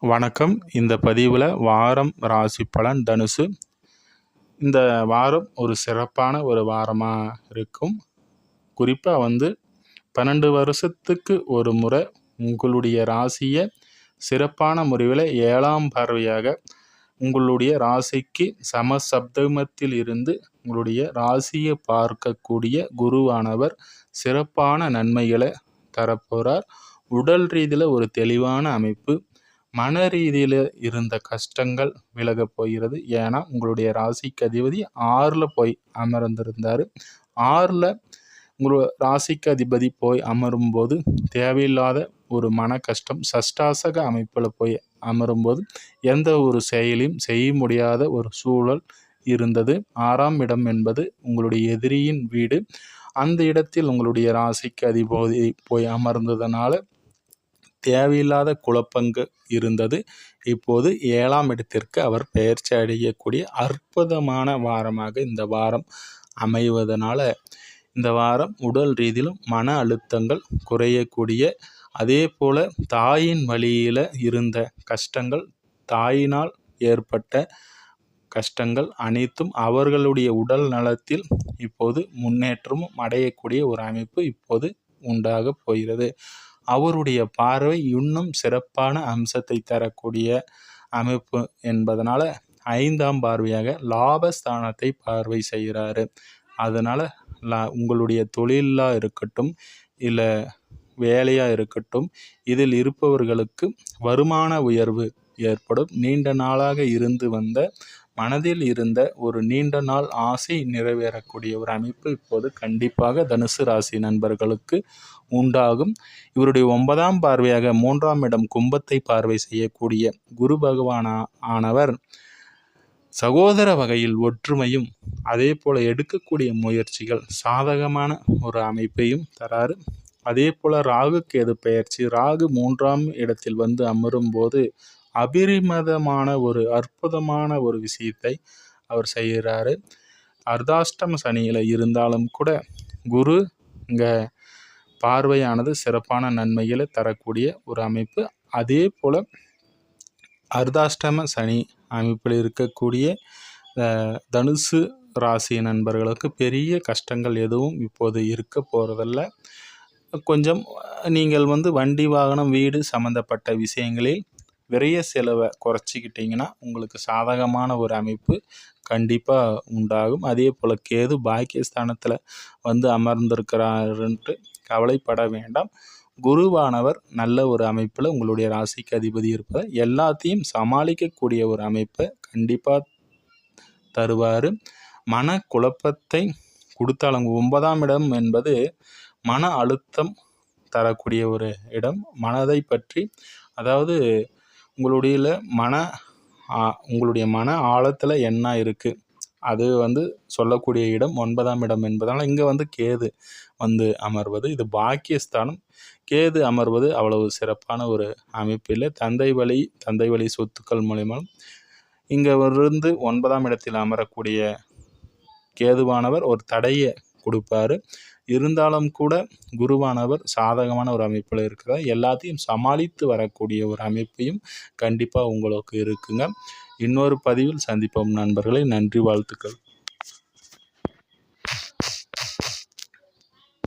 வணக்கம். இந்த பதிவில் வாரம் ராசி பலன் தனுசு. இந்த வாரம் ஒரு சிறப்பான ஒரு வாரமாக இருக்கும். குறிப்பாக 12 வருஷத்துக்கு ஒரு முறை உங்களுடைய ராசியை சிறப்பான முறையில் 7ஆம் பார்வையாக உங்களுடைய ராசிக்கு சமசப்தமத்தில் இருந்து உங்களுடைய ராசியை பார்க்கக்கூடிய குருவானவர் சிறப்பான நன்மைகளை தரப்போகிறார். உடல் ரீதியில் ஒரு தெளிவான அமைப்பு, மன ரீதியில் இருந்த கஷ்டங்கள் விலகப் போகிறது. ஏன்னா உங்களுடைய ராசிக்கு அதிபதி 6ல் போய் அமர்ந்திருந்தார். 6ல் உங்களோட ராசிக்கு அதிபதி போய் அமரும்போது தேவையில்லாத ஒரு மன கஷ்டம், சஷ்டாசக அமைப்பில் போய் அமரும்போது எந்த ஒரு செயலையும் செய்ய முடியாத ஒரு சூழல் இருந்தது. 6ஆம் இடம் என்பது உங்களுடைய எதிரியின் வீடு. அந்த இடத்தில் உங்களுடைய ராசிக்கு அதிபதி போய் அமர்ந்ததுனால தேவையில்லாத குழப்பங்கள் இருந்தது. இப்போது 7ஆம் இடத்திற்கு அவர் பெயர்ச்சி அடையக்கூடிய அற்புதமான வாரமாக இந்த வாரம் அமைவதனால இந்த வாரம் உடல் ரீதியிலும் மன அழுத்தங்கள் குறையக்கூடிய, அதே போல தாயின் வழியில் இருந்த கஷ்டங்கள், தாயினால் ஏற்பட்ட கஷ்டங்கள் அனைத்தும் அவர்களுடைய உடல் நலத்தில் இப்போது முன்னேற்றமும் அடையக்கூடிய ஒரு அமைப்பு இப்போது உண்டாக போகிறது. அவருடைய பார்வை இன்னும் சிறப்பான அம்சத்தை தரக்கூடிய அமைப்பு என்பதனால 5ஆம் பார்வையாக லாபஸ்தானத்தை பார்வை செய்கிறாரு. அதனால் உங்களுடைய தொழிலாக இருக்கட்டும், இல்லை வேலையாக இருக்கட்டும், இதில் இருப்பவர்களுக்கு வருமான உயர்வு ஏற்படும். நீண்ட நாளாக இருந்து வந்த மனதில் இருந்த ஒரு நீண்ட நாள் ஆசை நிறைவேறக்கூடிய ஒரு அமைப்பு இப்போது கண்டிப்பாக தனுசு ராசி நண்பர்களுக்கு உண்டாகும். இவருடைய 9ஆம் பார்வையாக 3ஆம் இடம் கும்பத்தை பார்வை செய்யக்கூடிய குரு பகவானானவர் சகோதர வகையில் ஒற்றுமையும், அதே போல் எடுக்கக்கூடிய முயற்சிகள் சாதகமான ஒரு அமைப்பையும் தராரு. அதே போல் ராகு கேது பெயர்ச்சி, ராகு 3ஆம் இடத்தில் அமரும் போது அபரிமிதமான ஒரு அற்புதமான ஒரு விஷயத்தை அவர் செய்கிறாரு. அர்த்தாஷ்டம சனியில் இருந்தாலும் கூட குரு இங்கே பார்வையானது சிறப்பான நன்மைகளை தரக்கூடிய ஒரு அமைப்பு. அதே போல் அர்த்தாஷ்டம சனி அமைப்பில் இருக்கக்கூடிய தனுசு ராசி நண்பர்களுக்கு பெரிய கஷ்டங்கள் எதுவும் இப்போது இருக்க போகிறதில்ல. கொஞ்சம் நீங்கள் வண்டி வாகனம் வீடு சம்மந்தப்பட்ட விஷயங்களில் விரைய செலவை குறைச்சிக்கிட்டிங்கன்னா உங்களுக்கு சாதகமான ஒரு அமைப்பு கண்டிப்பாக உண்டாகும். அதே போல் கேது பாக்கியஸ்தானத்தில் அமர்ந்திருக்கிறாருன்ட்டு கவலைப்பட வேண்டாம். குருவானவர் நல்ல ஒரு அமைப்பில் உங்களுடைய ராசிக்கு அதிபதி இருப்பதை எல்லாத்தையும் சமாளிக்கக்கூடிய ஒரு அமைப்பை கண்டிப்பாக தருவார். மன குழப்பத்தை கொடுத்தாலும் 9ஆம் இடம் என்பது மன அழுத்தம் தரக்கூடிய ஒரு இடம். மனதை பற்றி, அதாவது உங்களுடைய மன ஆழத்தில் என்ன இருக்குது அது சொல்லக்கூடிய இடம் 9ஆம் இடம் என்பதனால் இங்கே கேது அமர்வது இது பாக்கியஸ்தானம். கேது அமர்வது அவ்வளவு சிறப்பான ஒரு அமைப்பு இல்லை. தந்தை வழி சொத்துக்கள் மூலமா இங்கே 9ஆம் இடத்தில் அமரக்கூடிய கேதுவானவர் ஒரு தடையை கொடுப்பாரு. இருந்தாலும் கூட குருவானவர் சாதகமான ஒரு அமைப்பில் இருக்கிறார். எல்லாத்தையும் சமாளித்து வரக்கூடிய ஒரு அமைப்பையும் கண்டிப்பாக உங்களுக்கு இருக்குங்க. இன்னொரு பதிவில் சந்திப்போம் நண்பர்களே. நன்றி, வாழ்த்துக்கள்.